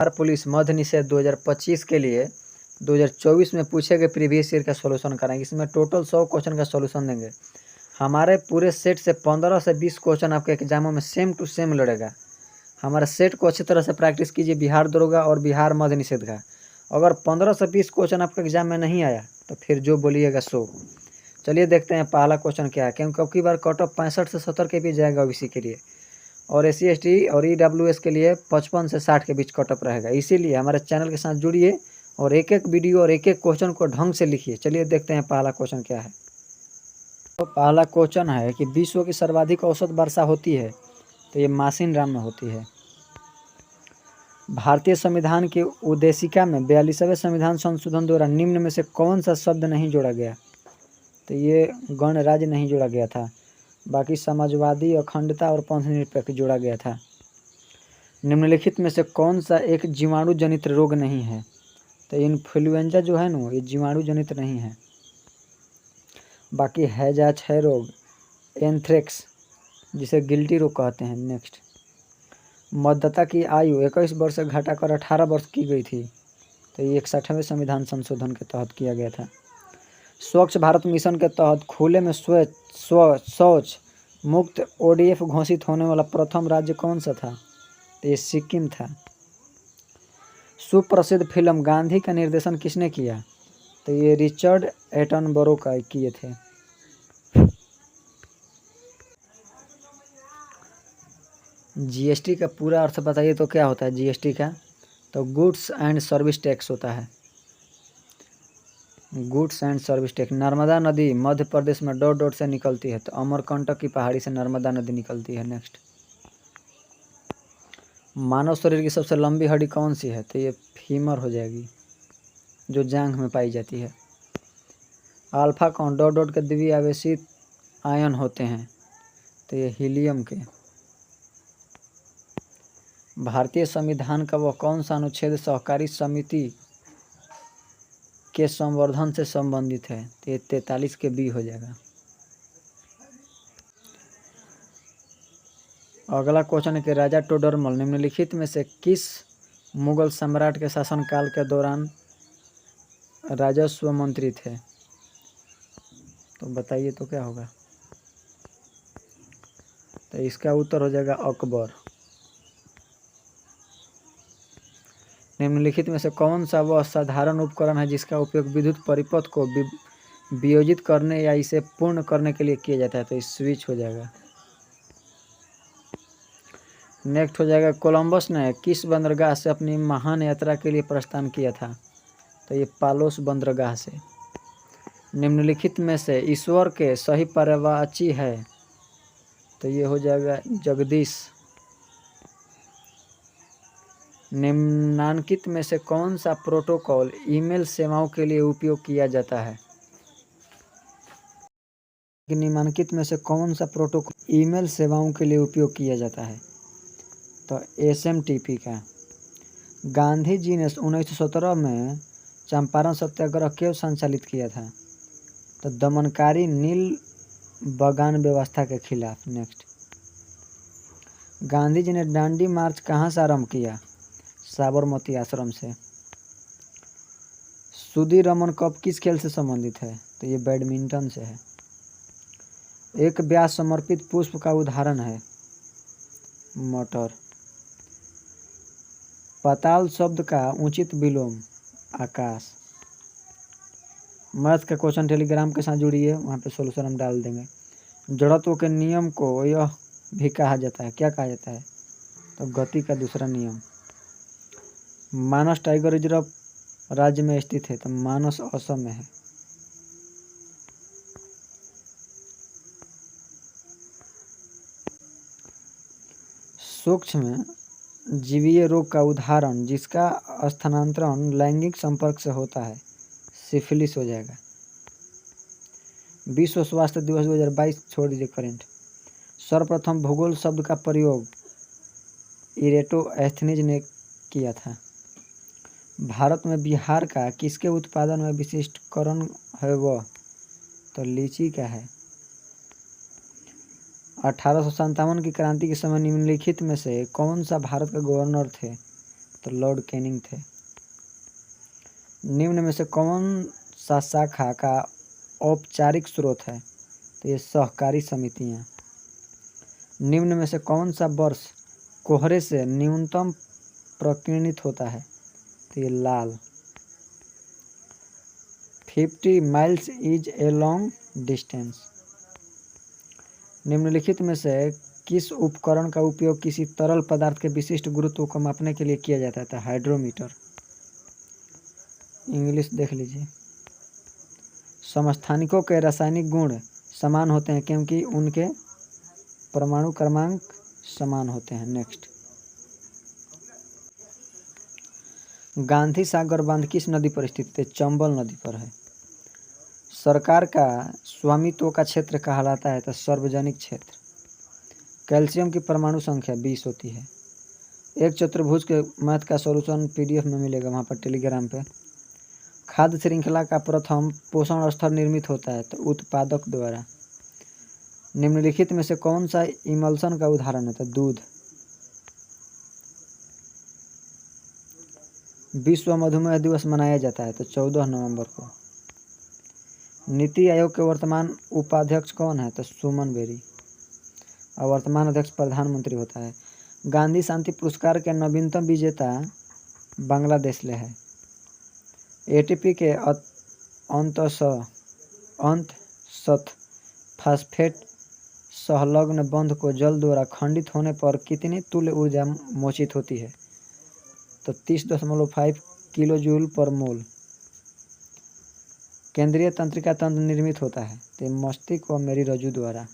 Bihar police मद्य निषेध 2025 के लिए 2024 में पूछे गए प्रीवियस ईयर का सॉल्यूशन कराएंगे। इसमें टोटल 100 क्वेश्चन का सॉल्यूशन देंगे। हमारे पूरे सेट से 15 से 20 क्वेश्चन आपके एग्जामों में सेम टू सेम लड़ेगा। हमारे सेट को अच्छी तरह से प्रैक्टिस कीजिए, बिहार दरोगा और बिहार मद्य निषेध का। अगर 15 से 20 क्वेश्चन आपके एग्जाम में नहीं आया तो फिर जो बोलिएगा सो। चलिए देखते हैं पहला क्वेश्चन क्या है, क्योंकि अब की बार कट ऑफ 65 से 70 के बीच जाएगा ओबीसी के लिए, और SC ST और EWS के लिए 55 से 60 के बीच कट ऑफ रहेगा। इसीलिए हमारे चैनल के साथ जुड़िए और एक एक वीडियो और एक एक क्वेश्चन को ढंग से लिखिए। चलिए देखते हैं पहला क्वेश्चन क्या है। तो पहला क्वेश्चन है कि विश्व की सर्वाधिक औसत वर्षा होती है, तो ये मासिन राम में होती है। भारतीय संविधान की उद्देशिका में 42वें संविधान संशोधन द्वारा निम्न में से कौन सा शब्द नहीं जोड़ा गया, तो ये गणराज्य नहीं जोड़ा गया था, बाकी समाजवादी, अखंडता और पंथनिरपेक्ष जोड़ा गया था। निम्नलिखित में से कौन सा एक जीवाणु जनित रोग नहीं है, तो इन्फ्लुएंजा जो है ना, ये जीवाणु जनित नहीं है। बाकी हैजा क्षय रोग, एंथ्रेक्स जिसे गिल्टी रोग कहते हैं। नेक्स्ट, मतदाता की आयु 21 वर्ष से घटाकर 18 वर्ष की गई थी, तो ये 61वें संविधान संशोधन के तहत किया गया था। स्वच्छ भारत मिशन के तहत खुले में शौच मुक्त ODF घोषित होने वाला प्रथम राज्य कौन सा था, तो ये सिक्किम था। सुप्रसिद्ध फिल्म गांधी का निर्देशन किसने किया, तो ये रिचर्ड एटनबरो का किए थे। GST का पूरा अर्थ बताइए तो क्या होता है GST का, तो गुड्स एंड सर्विस टैक्स होता है। Goods and service tax. Narmada नदी मध्य प्रदेश में डॉट डॉट से निकलती है, तो अमरकंटक की पहाड़ी से नर्मदा नदी निकलती है। नेक्स्ट, मानव शरीर की सबसे लंबी हड्डी कौन सी है, तो ये फीमर हो जाएगी, जो जांघ में पाई जाती है। अल्फा कौन डॉट डॉट के द्विआवेशित आयन होते हैं, तो ये हीलियम के। भारतीय संविधान का वह कौन सा अनुच्छेद सहकारी समिति के संवर्धन से संबंधित है, तो ये 43 के बी हो जाएगा। अगला क्वेश्चन है कि राजा टोडरमल निम्नलिखित में से किस मुगल सम्राट के शासनकाल के दौरान राजस्व मंत्री थे, तो बताइए तो क्या होगा, तो इसका उत्तर हो जाएगा अकबर। निम्नलिखित में से कौन सा वह साधारण उपकरण है जिसका उपयोग विद्युत परिपथ को वियोजित करने या इसे पूर्ण करने के लिए किया जाता है, तो ये स्विच हो जाएगा। नेक्स्ट हो जाएगा, कोलंबस ने किस बंदरगाह से अपनी महान यात्रा के लिए प्रस्थान किया था, तो ये पालोस बंदरगाह से। निम्नलिखित में से ईश्वर के सही पर्यायवाची है, तो ये हो जाएगा जगदीश। निम्नांकित में से कौन सा प्रोटोकॉल ईमेल सेवाओं के लिए उपयोग किया जाता है, निम्नांकित में से कौन सा प्रोटोकॉल ईमेल सेवाओं के लिए उपयोग किया जाता है, तो SMTP का। गांधी जी ने 1917 में चंपारण सत्याग्रह क्यों संचालित किया था, तो दमनकारी नील बगान व्यवस्था के खिलाफ। नेक्स्ट, गांधी जी ने दांडी मार्च कहाँ से आरंभ किया, साबरमती आश्रम से। सुधीर रमन कप किस खेल से संबंधित है, तो ये बैडमिंटन से है। एक व्यास समर्पित पुष्प का उदाहरण है मटर। पाताल शब्द का उचित विलोम आकाश। मैथ का क्वेश्चन टेलीग्राम के साथ जुड़िए, वहाँ पे सॉल्यूशन हम डाल देंगे। जड़त्व के नियम को यह भी कहा जाता है, क्या कहा जाता है, तो गति का दूसरा नियम। मानस टाइगर रिजर्व राज्य में स्थित है, तो मानस असम में है। सूक्ष्म जीवीय रोग का उदाहरण जिसका स्थानांतरण लैंगिक संपर्क से होता है, सिफिलिस हो जाएगा। विश्व स्वास्थ्य दिवस 2022 छोड़ दीजिए करेंट। सर्वप्रथम भूगोल शब्द का प्रयोग इरेटोस्थेनीज ने किया था। भारत में बिहार का किसके उत्पादन में विशिष्टकरण है वह, तो लीची का है। 1857 की क्रांति के समय निम्नलिखित में से कौन सा भारत का गवर्नर थे, तो लॉर्ड कैनिंग थे। निम्न में से कौन सा शाखा का औपचारिक स्रोत है? तो ये सहकारी समितियां। निम्न में से कौन सा वर्ष कोहरे से न्यूनतम प्रकीर्णित होता है? तो ये लाल। 50 miles is a long distance. निम्नलिखित में से किस उपकरण का उपयोग किसी तरल पदार्थ के विशिष्ट गुरुत्व को मापने के लिए किया जाता है? तो हाइड्रोमीटर। इंग्लिश देख लीजिए। समस्थानिकों के रासायनिक गुण समान होते हैं क्योंकि उनके परमाणु क्रमांक समान होते हैं। नेक्स्ट, गांधी सागर बांध किस नदी पर स्थित है? चंबल नदी पर है। सरकार का स्वामित्व का क्षेत्र कहलाता है तो सार्वजनिक क्षेत्र। कैल्शियम की परमाणु संख्या 20 होती है। एक चतुर्भुज के मैथ का सॉल्यूशन PDF में मिलेगा वहाँ पर टेलीग्राम पे। खाद्य श्रृंखला का प्रथम पोषण स्तर निर्मित होता है तो उत्पादक द्वारा। निम्नलिखित में से कौन सा इमल्शन का उदाहरण है? तो दूध। विश्व मधुमेह दिवस मनाया जाता है तो 14 नवंबर को। नीति आयोग के वर्तमान उपाध्यक्ष कौन है? तो सुमन बेरी। और वर्तमान अध्यक्ष प्रधानमंत्री होता है। गांधी शांति पुरस्कार के नवीनतम विजेता बांग्लादेश ले है। ATP के अंतःसत फास्फेट संलग्न बंध को जल द्वारा खंडित होने पर कितनी तुल्य ऊर्जा मोचित होती है? तो 30.5 किलो जूल पर मोल। केंद्रीय तंत्रिका तंत्र निर्मित होता है तो मस्तिष्क व मेरुरज्जु द्वारा।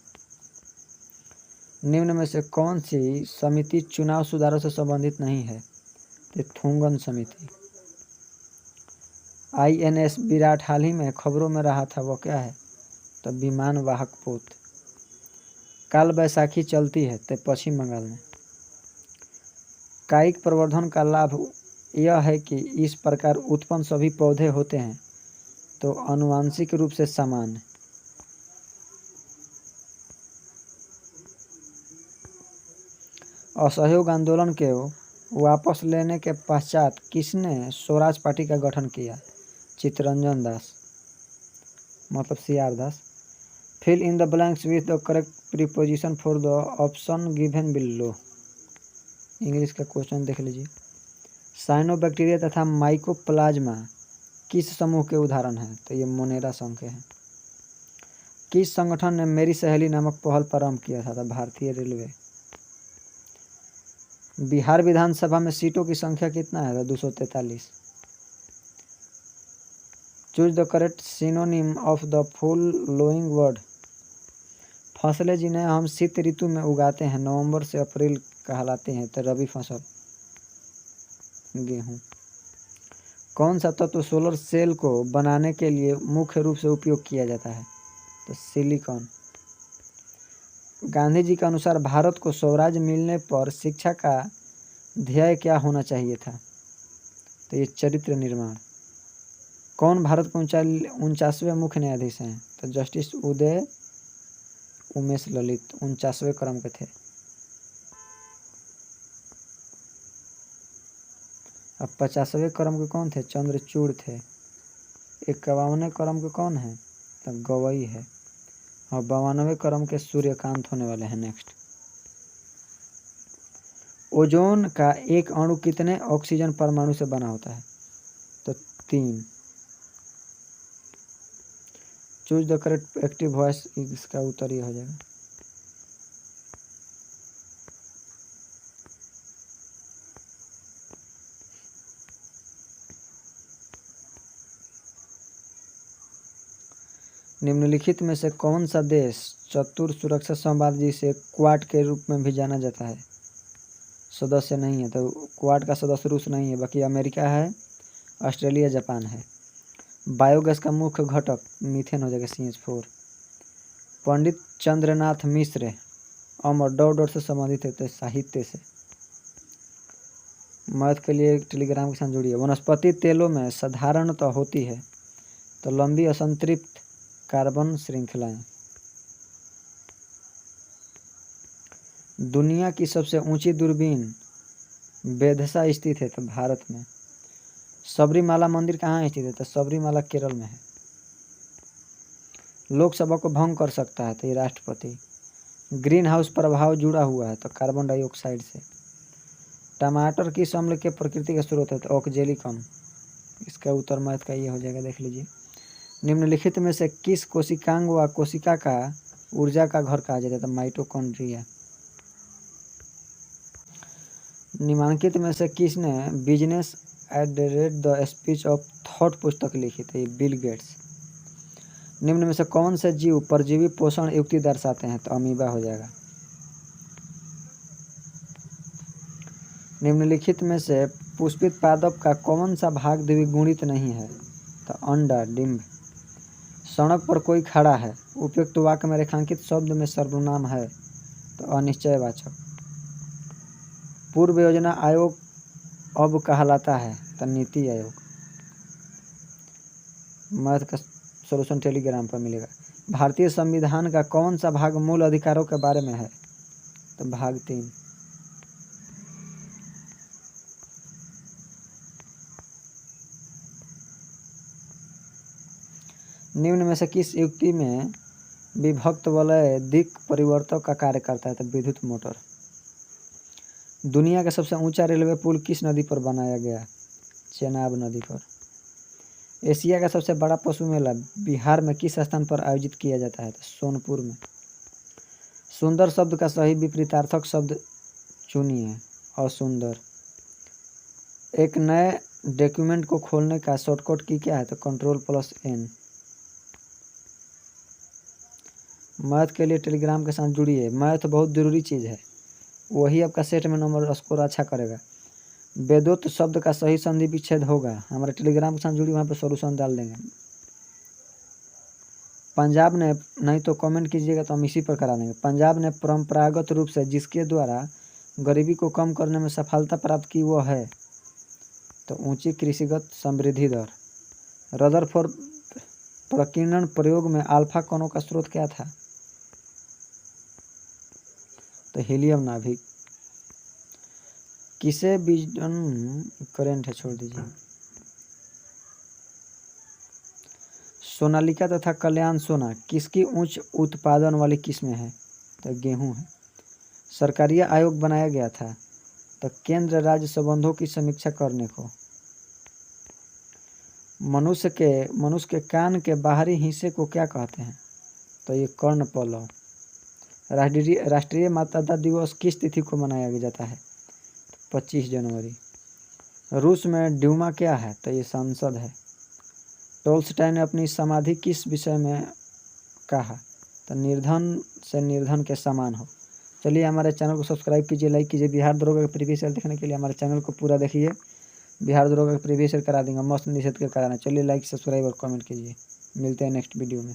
निम्न में से कौन सी समिति चुनाव सुधारों से संबंधित नहीं है? तो थुंगन समिति। INS विराट हाल ही में खबरों में रहा था, वो क्या है? तो विमान वाहक पोत। काल बैसाखी चलती है तो पश्चिम बंगाल में। कायिक प्रवर्धन का लाभ यह है कि इस प्रकार उत्पन्न सभी पौधे होते हैं तो आनुवंशिक रूप से समान। असहयोग आंदोलन के वापस लेने के पश्चात किसने स्वराज पार्टी का गठन किया? चित्तरंजन दास, मतलब CR Das. Fill in the blanks with the correct preposition for the option given below. English का क्वेश्चन देख लीजिए। साइनोबैक्टीरिया तथा माइकोप्लाज्मा किस समूह के उदाहरण हैं? तो ये मोनेरा संघ के हैं। किस संगठन ने मेरी सहेली नामक पहल प्रारंभ किया था? तो भारतीय रेलवे। बिहार विधानसभा में सीटों की संख्या कितना है? तो 243। Choose the correct synonym of the following word. फसलें जिन्हें हम शीत ऋतु में उगाते हैं नवंबर से अप्रैल कहलाते हैं तो रबी फसल। गेहूँ। कौन सा तत्व सोलर सेल को बनाने के लिए मुख्य रूप से उपयोग किया जाता है? तो सिलिकॉन। गांधी जी के अनुसार भारत को स्वराज मिलने पर शिक्षा का ध्येय क्या होना चाहिए था? तो ये चरित्र निर्माण। कौन भारत के 49वें मुख्य न्यायाधीश हैं? तो जस्टिस उदय उमेश ललित 49वें क्रम के थे। अब 50वें क्रम के कौन थे? चंद्रचूड़ थे। 51वें क्रम के कौन है? तो गवई है। और 52वें क्रम के सूर्यकांत होने वाले हैं। नेक्स्ट, ओजोन का एक अणु कितने ऑक्सीजन परमाणु से बना होता है? तो 3। Choose the correct active voice, इसका उत्तर ये हो जाएगा। निम्नलिखित में से कौन सा देश चतुर सुरक्षा संवाद जिसे क्वाड के रूप में भी जाना जाता है सदस्य नहीं है? तो क्वाड का सदस्य रूस नहीं है, बाकी अमेरिका है, ऑस्ट्रेलिया, जापान है। बायोगैस का मुख्य घटक मीथेन हो जाएगा, CH4। पंडित चंद्रनाथ मिश्र अमर डॉट से संबंधित है तो साहित्य से। मैथ के लिए टेलीग्राम के साथ जुड़िए। वनस्पति तेलों में साधारणतः होती है तो लंबी असंतृप्त कार्बन श्रृंखलाएं। दुनिया की सबसे ऊंची दूरबीन बेधसा स्थित है तो भारत में। सबरीमाला मंदिर कहाँ स्थित है तो सबरीमाला केरल में है। लोकसभा को भंग कर सकता है तो ये राष्ट्रपति। ग्रीन हाउस प्रभाव जुड़ा हुआ है तो कार्बन डाइऑक्साइड से। टमाटर किस अम्ल के प्रकृति का स्रोत है तो ऑक्जेलिकम। इसका उत्तर मैथ का ये हो जाएगा, देख लीजिए। निम्नलिखित में से किस कोशिकांग व कोशिका का ऊर्जा का घर कहा जाता है तो माइटोकॉन्ड्रिया। निम्नलिखित में से किसने business at the speech of thought पुस्तक लिखी थी बिल गेट्स। निम्न में से कौन से जीव परजीवी पोषण युक्ति दर्शाते हैं तो अमीबा हो जाएगा। निम्नलिखित में से पुष्पित पादप का कौन सा भाग द्विगुणित नहीं है तो अंडा डिम्ब। सड़क पर कोई खड़ा है, उपयुक्त वाक्य में रेखांकित शब्द में सर्वनाम है तो अनिश्चयवाचक। पूर्व योजना आयोग अब कहलाता है तो नीति आयोग। मैथ का सॉल्यूशन टेलीग्राम पर मिलेगा। भारतीय संविधान का कौन सा भाग मूल अधिकारों के बारे में है तो भाग 3। निम्न में से किस युक्ति में विभक्त वलय दिक् परिवर्तक का कार्य करता है तो विद्युत मोटर। दुनिया का सबसे ऊंचा रेलवे पुल किस नदी पर बनाया गया चेनाब नदी पर। एशिया का सबसे बड़ा पशु मेला बिहार में किस स्थान पर आयोजित किया जाता है तो सोनपुर में। सुंदर शब्द का सही विपरीतार्थक शब्द चुनिए असुंदर। एक नए डॉक्यूमेंट को खोलने का शॉर्टकट की क्या है तो Ctrl+N। मैथ के लिए टेलीग्राम के साथ जुड़िए। मैथ बहुत ज़रूरी चीज़ है, वही आपका सेट में नंबर स्कोर अच्छा करेगा। वेदोत शब्द का सही संधि विच्छेद होगा। हमारे टेलीग्राम के साथ जुड़ी, वहाँ पे सॉल्यूशन डाल देंगे। पंजाब ने, नहीं तो कमेंट कीजिएगा तो हम इसी पर करा देंगे। पंजाब ने परंपरागत रूप से जिसके द्वारा गरीबी को कम करने में सफलता प्राप्त की वो है तो ऊंची कृषिगत समृद्धि दर। रदरफोर्ड प्रकीर्णन प्रयोग में अल्फा कणों का स्रोत क्या था तो हीलियम नाभिक। किसे करेंट है, छोड़ दीजिए। सोनालिका तथा कल्याण सोना किसकी उच्च उत्पादन वाली किस्में हैं तो गेहूं है। सरकारी आयोग बनाया गया था तो केंद्र राज्य संबंधों की समीक्षा करने को। मनुष्य के कान के बाहरी हिस्से को क्या कहते हैं तो ये कर्णपलव। राष्ट्रीय मतदाता दिवस किस तिथि को मनाया जाता है 25 जनवरी। रूस में ड्यूमा क्या है तो ये संसद है। टोल्स्टॉय ने अपनी समाधि किस विषय में कहा तो निर्धन से निर्धन के समान हो। चलिए हमारे चैनल को सब्सक्राइब कीजिए, लाइक कीजिए। बिहार दरोगा का प्रीवियस ईयर देखने के लिए हमारे चैनल को पूरा देखिए। बिहार दरोगा का प्रीवियस ईयर करा देंगे, मस्त निषेध के कराना। चलिए लाइक सब्सक्राइब और कमेंट कीजिए। मिलते हैं नेक्स्ट वीडियो में।